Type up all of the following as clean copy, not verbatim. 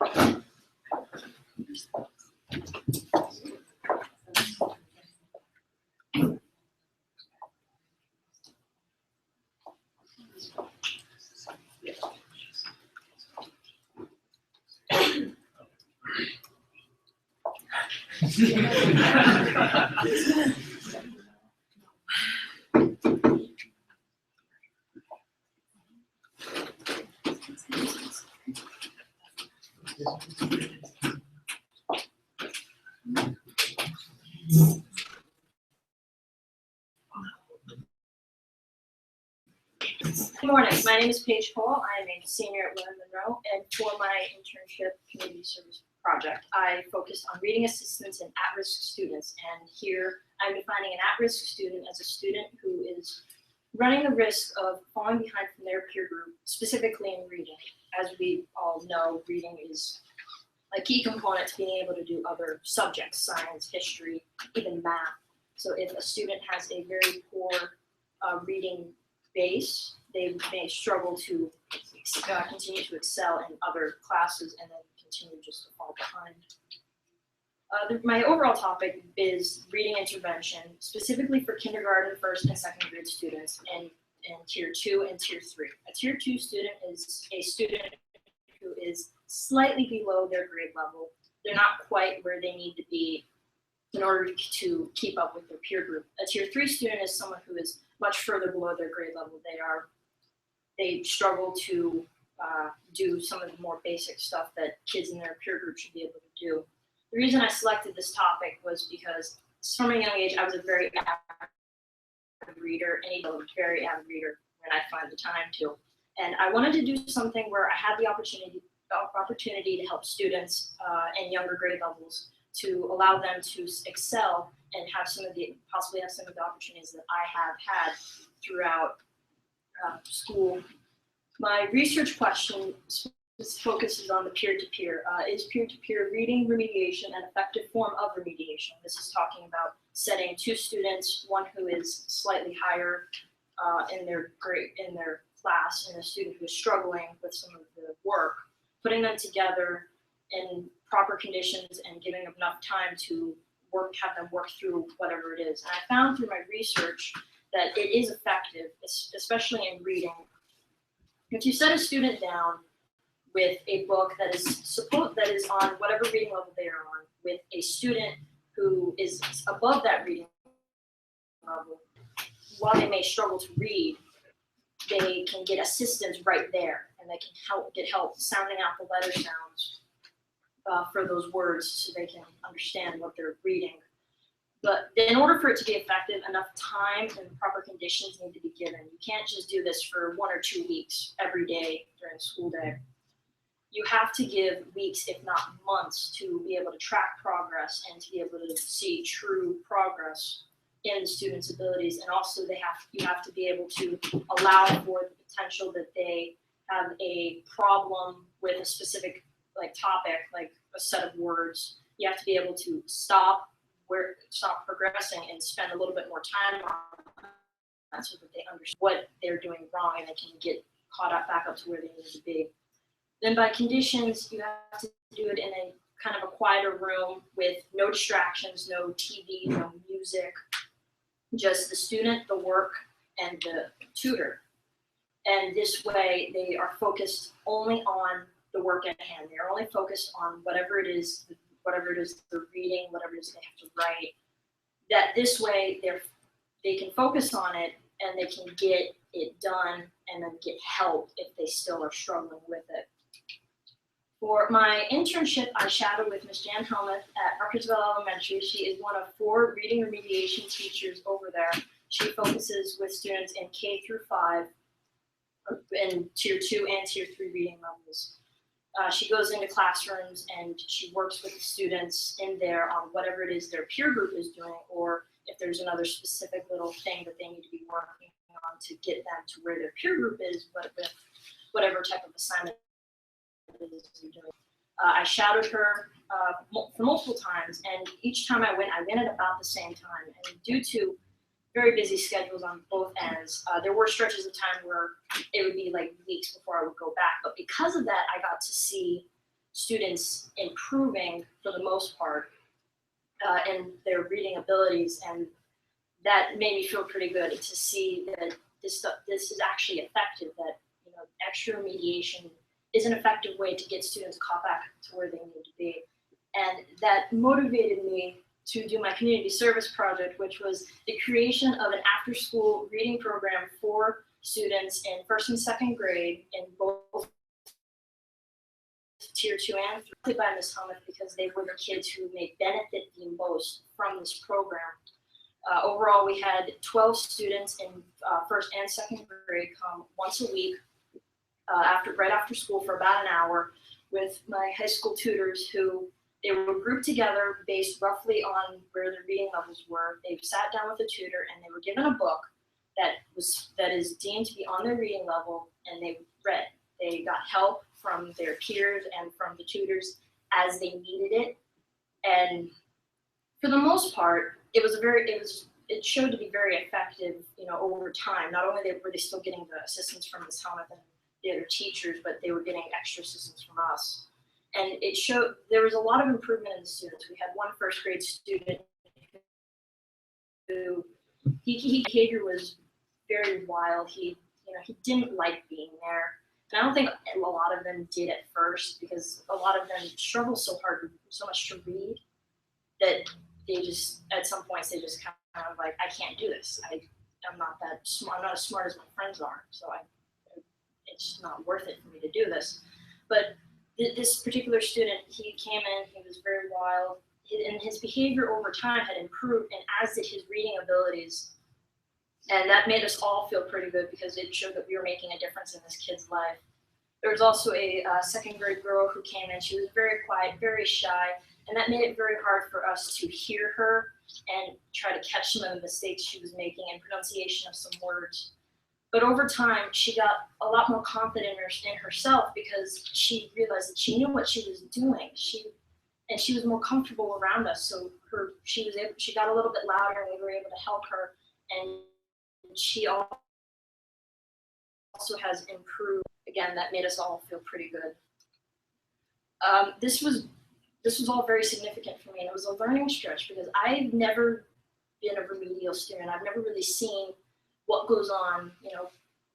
Good morning. My name is PKowahl. I am a senior at WM Monroe, and for my internship community service project, I focused on reading assistance in at-risk students. And here I'm defining an at-risk student as a student who is running the risk of falling behind from their peer group, specifically in reading. As we all know, reading is a key component to being able to do other subjects, science, history, even math. So if a student has a very poor reading base, they may struggle to continue to excel in other classes and then continue just to fall behind. My overall topic is reading intervention, specifically for kindergarten, first, and second grade students in Tier 2 and Tier 3. A Tier 2 student is a student who is slightly below their grade level. They're not quite where they need to be in order to keep up with their peer group. A Tier 3 student is someone who is much further below their grade level. They struggle to do some of the more basic stuff that kids in their peer group should be able to do. The reason I selected this topic was because from a young age, I was a very avid reader, and a very avid reader when I find the time to. And I wanted to do something where I had the opportunity to help students in younger grade levels, to allow them to excel and possibly have some of the opportunities that I have had throughout school. My research question focuses on the peer-to-peer. Is peer-to-peer reading remediation an effective form of remediation? This is talking about setting two students, one who is slightly higher in their class and a student who is struggling with some of the work, putting them together in proper conditions and giving them enough time to have them work through whatever it is. And I found through my research that it is effective, especially in reading. If you set a student down with a book that is on whatever reading level they are on, with a student who is above that reading level, while they may struggle to read, they can get assistance right there, and they can get help sounding out the letter sounds for those words so they can understand what they're reading. But in order for it to be effective, enough time and proper conditions need to be given. You can't just do this for 1 or 2 weeks every day during the school day. You have to give weeks, if not months, to be able to track progress and to be able to see true progress in the students' abilities. And also you have to be able to allow for the potential that they have a problem with a specific topic, like a set of words. You have to be able to stop progressing and spend a little bit more time on that so that they understand what they're doing wrong and they can get caught back up to where they need to be. Then by conditions, you have to do it in a kind of a quieter room with no distractions, no TV, no music, just the student, the work, and the tutor. And this way they are focused only on the work at hand. They're only focused on whatever it is they're reading, whatever it is they have to write. That this way they can focus on it and they can get it done and then get help if they still are struggling with it. For my internship, I shadowed with Ms. Jan Helmuth at Parkersville Elementary. She is one of 4 reading remediation teachers over there. She focuses with students in K through 5 in Tier 2 and Tier 3 reading levels. She goes into classrooms and she works with the students in there on whatever it is their peer group is doing, or if there's another specific little thing that they need to be working on to get them to where their peer group is, but with whatever type of assignment it is they're doing. I shadowed her for multiple times, and each time I went at about the same time. And due to very busy schedules on both ends, there were stretches of time where it would be like weeks before I would go back. But because of that, I got to see students improving for the most part in their reading abilities, and that made me feel pretty good to see that this is actually effective. That extra remediation is an effective way to get students caught back to where they need to be, and that motivated me to do my community service project, which was the creation of an after-school reading program for students in 1st and 2nd grade in both Tier 2 and 3 by Ms. Helmuth, because they were the kids who may benefit the most from this program. Overall, we had 12 students in 1st and 2nd grade come once a week right after school for about an hour with my high school tutors, who they were grouped together based roughly on where their reading levels were. They sat down with a tutor and they were given a book that is deemed to be on their reading level, and they read. They got help from their peers and from the tutors as they needed it, and for the most part, it showed to be very effective, over time. Not only were they still getting the assistance from Ms. Helmuth and the other teachers, but they were getting extra assistance from us. And it showed there was a lot of improvement in the students. We had one 1st grade student who his behavior was very wild. He didn't like being there. And I don't think a lot of them did at first, because a lot of them struggle so much to read, that they just, at some points, they just kind of like, I can't do this. I'm not that smart. I'm not as smart as my friends are. So it's not worth it for me to do this. But this particular student, he came in, he was very wild, and his behavior over time had improved, and as did his reading abilities. And that made us all feel pretty good, because it showed that we were making a difference in this kid's life. There was also a 2nd grade girl who came in. She was very quiet, very shy, and that made it very hard for us to hear her and try to catch some of the mistakes she was making and pronunciation of some words. But over time, she got a lot more confident in herself, because she realized that she knew what she was doing. She was more comfortable around us. So she got a little bit louder, and we were able to help her. And she also has improved. Again, that made us all feel pretty good. This was all very significant for me, and it was a learning stretch, because I've never been a remedial student. I've never really seen what goes on,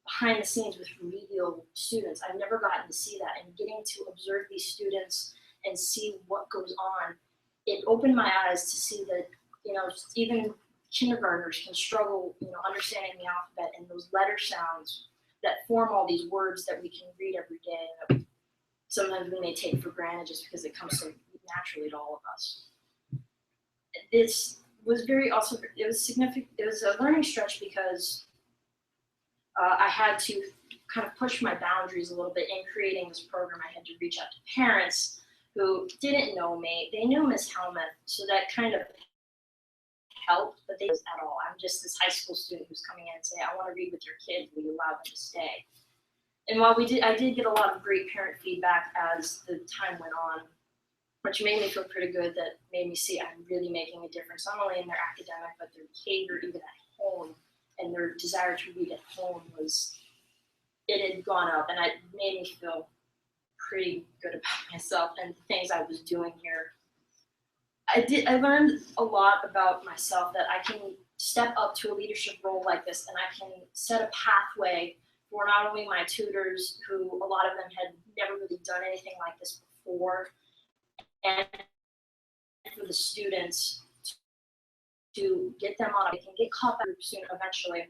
behind the scenes with remedial students. I've never gotten to see that, and getting to observe these students and see what goes on, it opened my eyes to see that, even kindergartners can struggle, understanding the alphabet and those letter sounds that form all these words that we can read every day, that sometimes we may take for granted just because it comes so naturally to all of us. This was it was significant. It was a learning stretch, because I had to kind of push my boundaries a little bit in creating this program. I had to reach out to parents who didn't know me. They knew Ms. Helmuth, so that kind of helped, but they didn't at all. I'm just this high school student who's coming in and saying, I want to read with your kids. Will you allow them to stay? And while I did get a lot of great parent feedback as the time went on, which made me feel pretty good, that made me see I'm really making a difference, not only in their academic, but their behavior even at home, and their desire to read at home it had gone up, and it made me feel pretty good about myself and the things I was doing here. I learned a lot about myself, that I can step up to a leadership role like this, and I can set a pathway for not only my tutors, who a lot of them had never really done anything like this before, and for the students to get them on. They can get caught back soon eventually,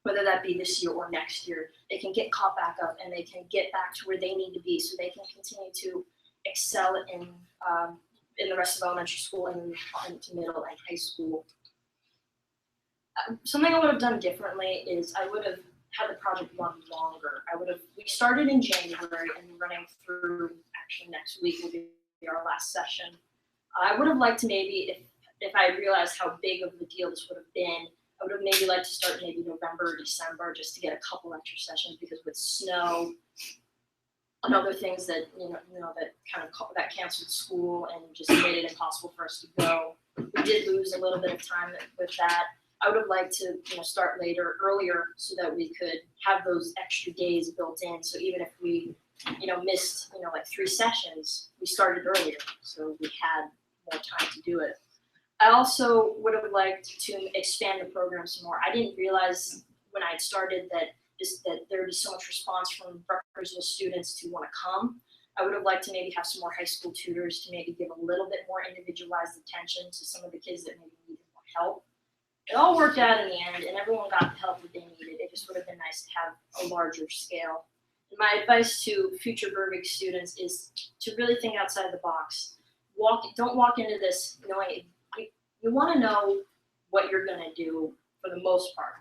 whether that be this year or next year. They can get caught back up, and they can get back to where they need to be, so they can continue to excel in the rest of elementary school and into middle and high school. Something I would have done differently is I would have had the project run longer. We started in January, and running through, actually next week will be our last session. I would have liked to maybe, if I realized how big of a deal this would have been, I would have maybe liked to start maybe November or December, just to get a couple extra sessions, because with snow and other things that that canceled school and just made it impossible for us to go. We did lose a little bit of time with that. I would have liked to start earlier, so that we could have those extra days built in. So even if we missed like 3 sessions, we started earlier, so we had more time to do it. I also would have liked to expand the program some more. I didn't realize when I started that there would be so much response from Rutgersville students to want to come. I would have liked to maybe have some more high school tutors to maybe give a little bit more individualized attention to some of the kids that maybe needed more help. It all worked out in the end, and everyone got the help that they needed. It just would have been nice to have a larger scale. And my advice to future Burbank students is to really think outside the box. Don't walk into this knowing you want to know what you're going to do for the most part.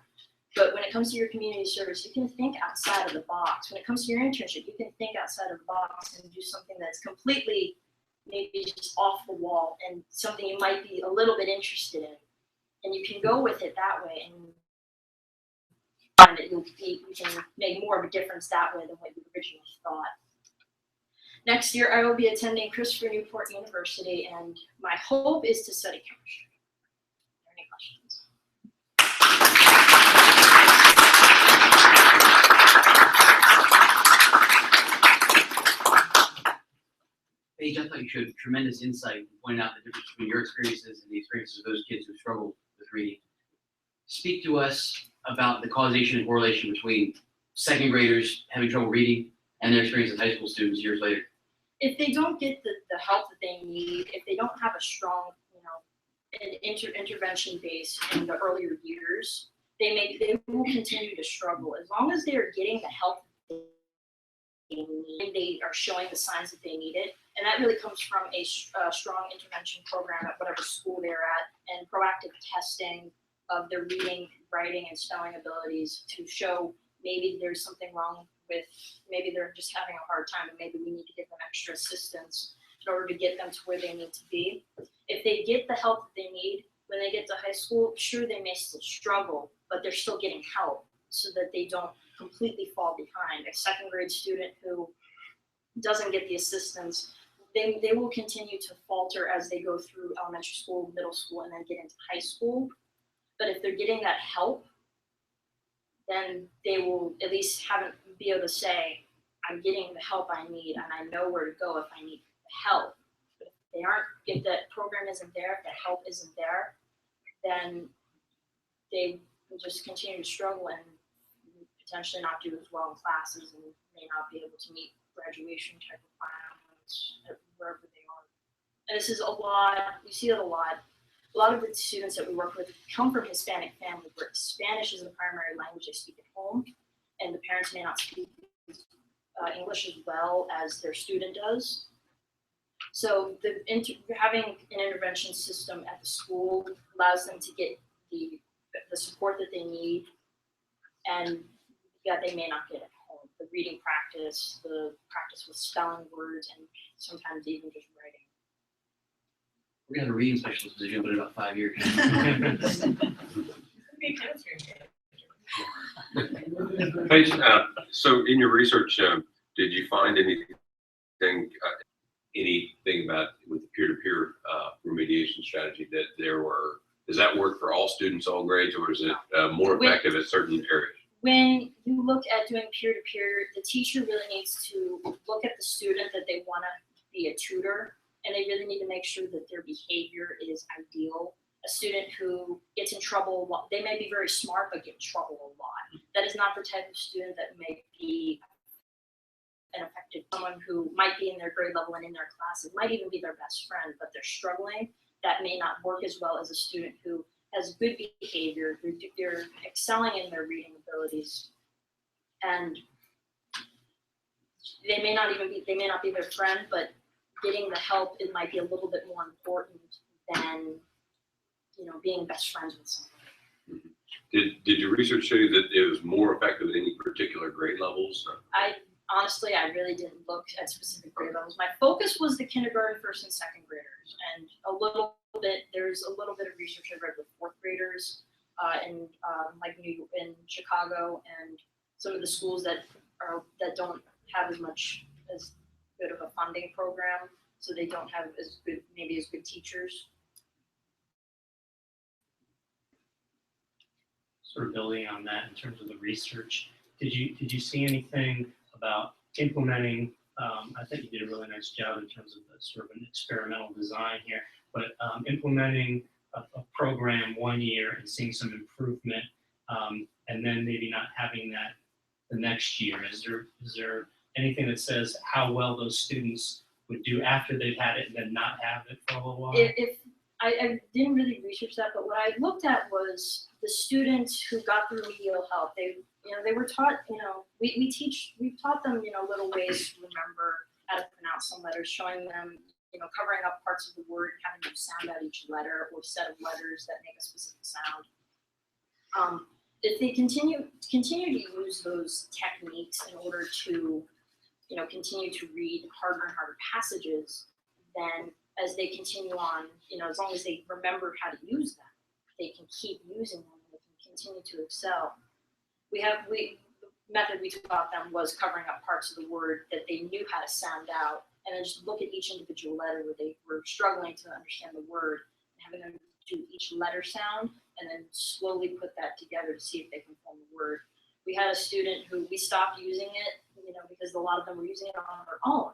But when it comes to your community service, you can think outside of the box. When it comes to your internship, you can think outside of the box and do something that's completely maybe just off the wall and something you might be a little bit interested in. And you can go with it that way and find that you can make more of a difference that way than what you originally thought. Next year, I will be attending Christopher Newport University, and my hope is to study chemistry. Are there any questions? Paige, I thought you showed tremendous insight, pointing out the difference between your experiences and the experiences of those kids who struggle with reading. Speak to us about the causation and correlation between second graders having trouble reading and their experience as high school students years later. If they don't get the help that they need, if they don't have a strong, an intervention base in the earlier years, they will continue to struggle. As long as they are getting the help that they need, they are showing the signs that they need it. And that really comes from a strong intervention program at whatever school they're at, and proactive testing of their reading, writing, and spelling abilities to show maybe there's something wrong with, maybe they're just having a hard time and maybe we need to give them extra assistance in order to get them to where they need to be. If they get the help that they need when they get to high school, sure, they may still struggle, but they're still getting help so that they don't completely fall behind. A second grade student who doesn't get the assistance, they will continue to falter as they go through elementary school, middle school, and then get into high school. But if they're getting that help, then they will at least be able to say, I'm getting the help I need and I know where to go if I need help. But if that program isn't there, if that help isn't there, then they will just continue to struggle and potentially not do as well in classes and may not be able to meet graduation type requirements wherever they are. And this is a lot, we see it a lot. A lot of the students that we work with come from Hispanic families where Spanish is the primary language they speak at home, and the parents may not speak English as well as their student does. So having an intervention system at the school allows them to get the support that they need and that they may not get at home. The reading practice, the practice with spelling words, and sometimes even just writing. We're gonna have a reading specialist position, but in about 5 years. Paige, so in your research, did you find anything about with the peer-to-peer remediation strategy that does that work for all students, all grades, or is it more effective at certain areas? When you look at doing peer-to-peer, the teacher really needs to look at the student that they want to be a tutor, and they really need to make sure that their behavior is ideal. A student who gets in trouble, they may be very smart, but get in trouble a lot. That is not the type of student that may be an effective, someone who might be in their grade level and in their class. It might even be their best friend, but they're struggling. That may not work as well as a student who has good behavior, they're excelling in their reading abilities. And they may not be their friend, but getting the help, it might be a little bit more important than, being best friends with someone. Did your research show you that it was more effective at any particular grade levels? Honestly, I really didn't look at specific grade levels. My focus was the kindergarten, first and second graders, and there's a little bit of research I read with fourth graders in Chicago, and some of the schools that don't have as good of a funding program, so they don't have as good teachers. Sort of building on that in terms of the research, did you see anything about implementing I think you did a really nice job in terms of the sort of an experimental design here, but implementing a program 1 year and seeing some improvement, and then maybe not having that the next year. Is there anything that says how well those students would do after they've had it and then not have it for a little while? If I didn't really research that, but what I looked at was the students who got the remedial help. They were taught, we've taught them, little ways to remember how to pronounce some letters, showing them, covering up parts of the word, having them sound out each letter or set of letters that make a specific sound. If they continue to use those techniques in order to, continue to read harder and harder passages, then as they continue on, as long as they remember how to use them, they can keep using them and they can continue to excel. The method we taught them was covering up parts of the word that they knew how to sound out, and then just look at each individual letter where they were struggling to understand the word, and having them do each letter sound, and then slowly put that together to see if they can form the word. We had a student who we stopped using it, because a lot of them were using it on their own,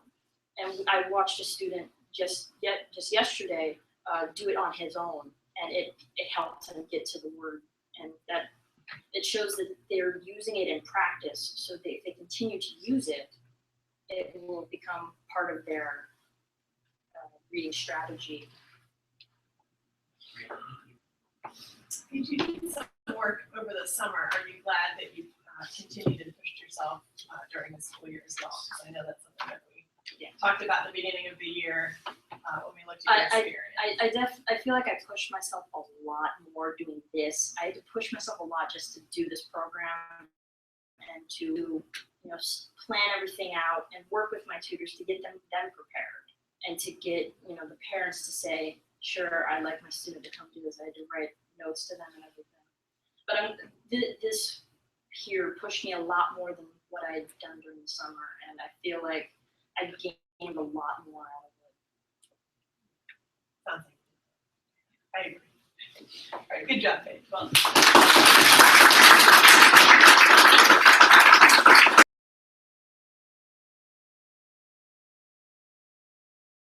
and I watched a student just yesterday do it on his own, and it helped him get to the word, and that it shows that they're using it in practice. So if they continue to use it, it will become part of their reading strategy. You did some work over the summer. Are you glad that you continued to push yourself during the school year as well? Because I know that's something that we talked about at the beginning of the year when we looked at your experience. I feel like I pushed myself a lot more doing this. I had to push myself a lot just to do this program and to plan everything out and work with my tutors to get them prepared and to get the parents to say, sure, I'd like my student to come do this. I had to write notes to them and everything. But this here pushed me a lot more than what I had done during the summer, and I feel like I gained a lot more out of it. Sounds like I agree. All right, good job, Paige. Well.